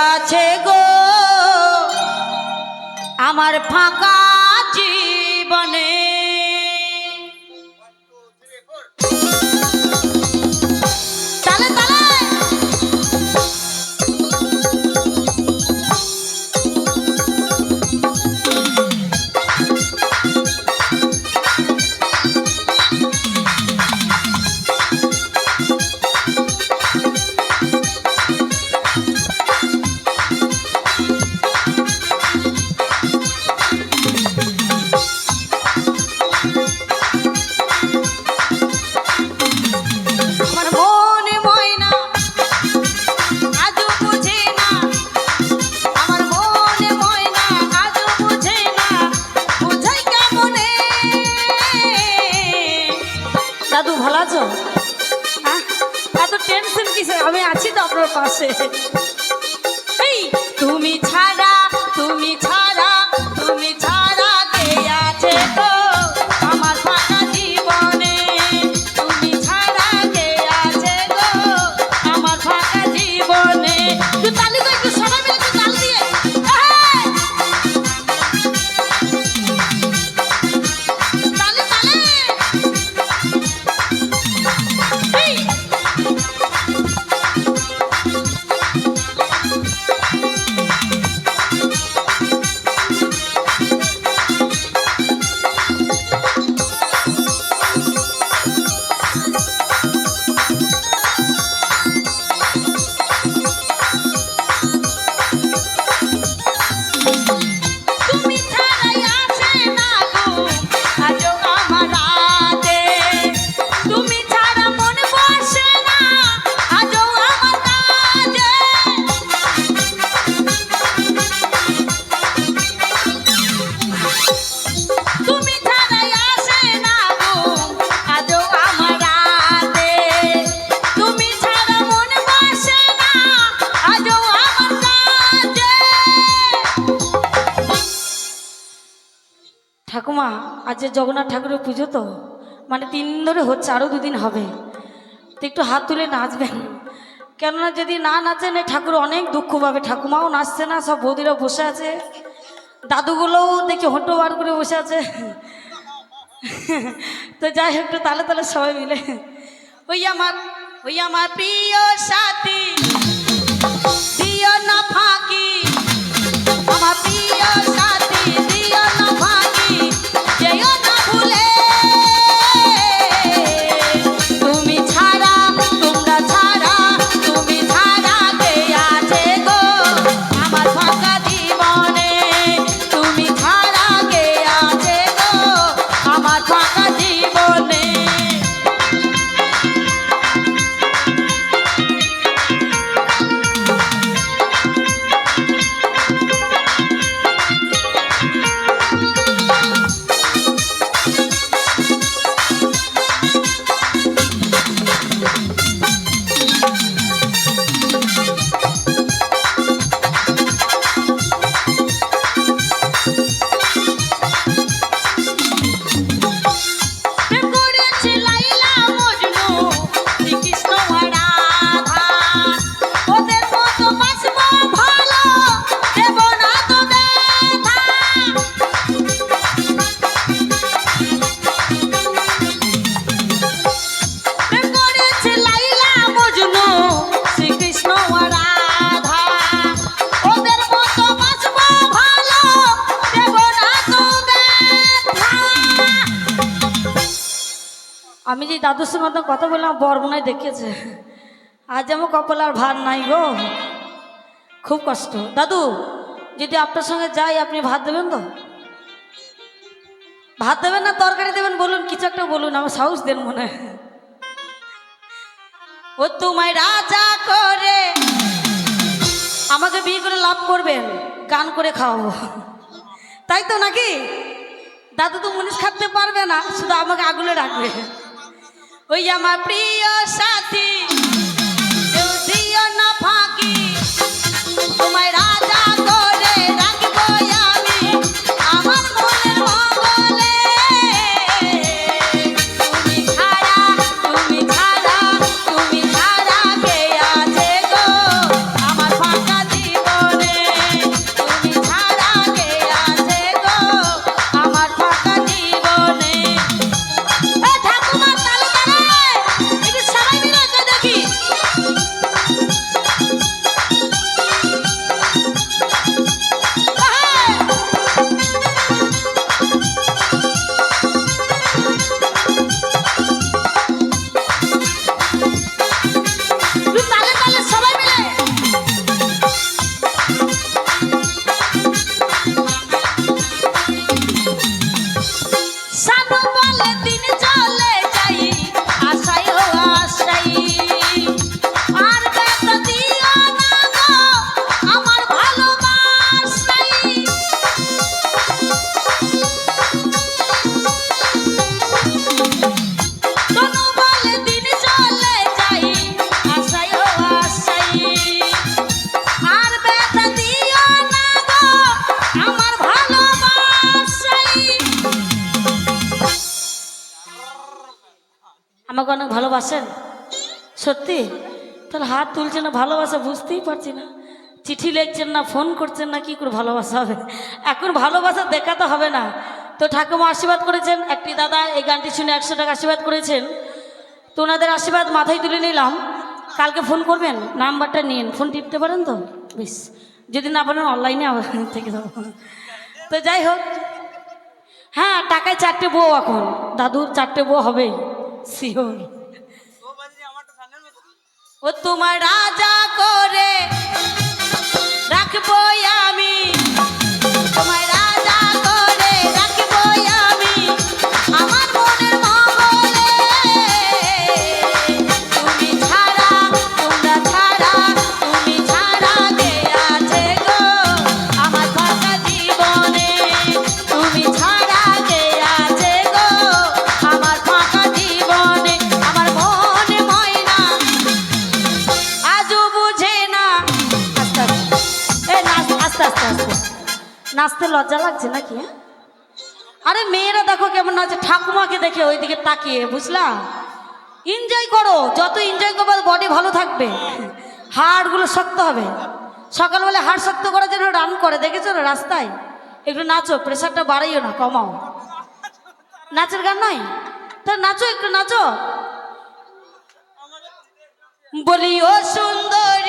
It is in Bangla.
আছে গো আমার ফাঁকা জীবনে। তালে তালে দাদু ভালো আছো? এত টেনশন কিসের? আমি আছি তো আপনার পাশে। এই তুমি ছাড়া তুমি ছাড়া তুমি ছাড়া কে আছে গো আমার ফাঁকা জীবনে। তুমি ছাড়া কে আছে গো আমার ফাঁকা জীবনে। তুই তালি তো একটু সবাই মিলে একটু তাল দিয়ে তালে তালে। ঠাকুমা আজ জগন্নাথ ঠাকুরের পুজো তো মানে 3 দিন ধরে হচ্ছে, আরও 2 দিন হবে, তো একটু হাত তুলে নাচবেন। কেননা যদি না নাচেন এই ঠাকুর অনেক দুঃখ পাবে। ঠাকুমাও নাচছে না, সব বৌদিরা বসে আছে, দাদুগুলোও দেখি হটো বার করে বসে আছে। তো যাই হোক একটু তালে তালে সবাই মিলে ওই আমার প্রিয় সাথী দিও না ফাঁকি, আমার প্রিয় সাথী দিও না ফাঁকি, যেও না ভুলে। তুমি ছাড়া তোমরা ছাড়া তুমি ছাড়া কে আছে গো আমার ফাঁকা জীবনে। তুমি ছাড়া কে আছে গো আমার ফাঁকা জীবনে। আমি যে দাদুর সঙ্গে কথা বললাম বরমনায় দেখেছে, আজ আমার কপাল আর ভাত নাই গো, খুব কষ্ট। দাদু যদি আপনার সঙ্গে যাই আপনি ভাত দেবেন তো? ভাত দেবেন না তরকারি দেবেন বলুন, কিছু একটা বলুন, আমার সাহস দেন মনে। ও তোমায় রাজা করে আমাকে বিয়ে করে লাভ করবেন, গান করে খাওয়াবো, তাই তো নাকি? দাদু তো মুনিশ খাটতে পারবে না, শুধু আমাকে আগুলে রাখবে। ওই আমার প্রিয় সাথী দিও না ফাঁকি, তোমায় রাজা করে রাখবো আমি আমার মনের মঙ্গলে। তুমি ছাড়া তুমি ছাড়া তুমি ছাড়া কে আছে গো আমার ফাঁকা জীবনে। ভালোবাসেন সত্যি? তাহলে হাত তুলছে না, ভালোবাসা বুঝতেই পারছি না। চিঠি লিখছেন না, ফোন করছেন না, কি করে ভালোবাসা হবে? এখন ভালোবাসা দেখাতে হবে না তো। ঠাকুমা আশীর্বাদ করেছেন, একটি দাদা এই গানটি শুনে 100 টাকা আশীর্বাদ করেছেন, তো ওনাদের আশীর্বাদ মাথায় তুলে নিলাম। কালকে ফোন করবেন, নাম্বারটা নিন, ফোন টিপতে পারেন তো? বেশ, যদি না পারেন অনলাইনে আবার থেকে দেবো। তো যাই হোক, হ্যাঁ টাকায় 4টে বউ, এখন দাদুর 4টে বউ হবেই শিওর। ও তোমার রাজা করে রাখবো আমি, তোমায় রাজা করে রাখবো আমি, আমার মনের মঙ্গলে। তুমি ছাড়া, তোমরা ছাড়া, তুমি ছাড়া কে আছে গো আমার ফাঁকা জীবনে? তুমি ছাড়া কে আছে গো আমার ফাঁকা জীবনে? আমার মনে ময়না আজও বুঝে না। আস্তে আস্তে নাচতে লজ্জা লাগছে নাকি? আরে মেয়েরা দেখো কেমন নাচে, ঠাকুমাকে দেখে ওইদিকে তাকিয়ে, বুঝলা? এনজয় করো, যত এনজয় করবে বডি ভালো থাকবে, হাড়গুলো শক্ত হবে। সকালবেলা হাড় শক্ত করার জন্য রান করে, দেখেছো না রাস্তায়? একটু নাচো, প্রেশারটা বাড়াইও না, কমাও। নাচের গান নয়, তা নাচো, একটু নাচো। বলি ও সুন্দর